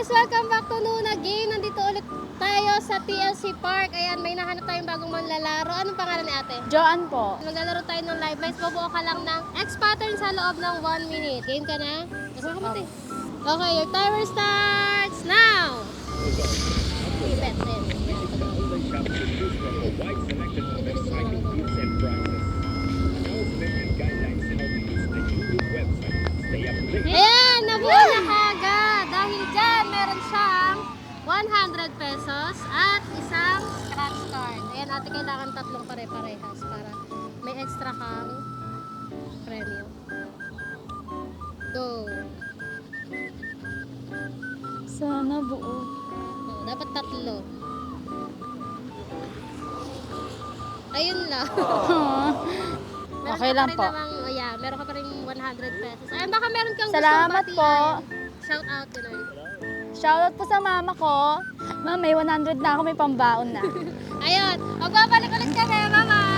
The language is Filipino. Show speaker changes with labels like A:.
A: guys! Welcome back to Noon again. Nandito ulit tayo sa TLC Park. Ayan, may nahanap tayong bagong manlalaro. Anong pangalan ni ate?
B: Joanne po.
A: Maglalaro tayo ng live lines. Bubuo ka lang ng X pattern sa loob ng 1 minute. Game ka na? Masama ka mati. Okay, your timer starts now! Ipet din. Ayan, nabuo na kagad. Dahil dyan, meron siyang 100 pesos at isang scratch card. Ayan, ate, kailangan tatlong pare-parehas para may extra kang premyo. Go!
B: Sana buo.
A: Oh, dapat tatlo. Ayun lang. Meron
B: Okay
A: ka
B: lang
A: pa rin
B: po.
A: namang, oh yeah, meron ka pa rin 100 pesos. Ayun, baka meron kang
B: Salamat
A: gustong
B: po.
A: batian. Shout out ko na.
B: Shoutout po sa mama ko. Ma'am, may 100 na ako, may pambaon na.
A: Ayun, magbabalik ulit kami. Bye-bye!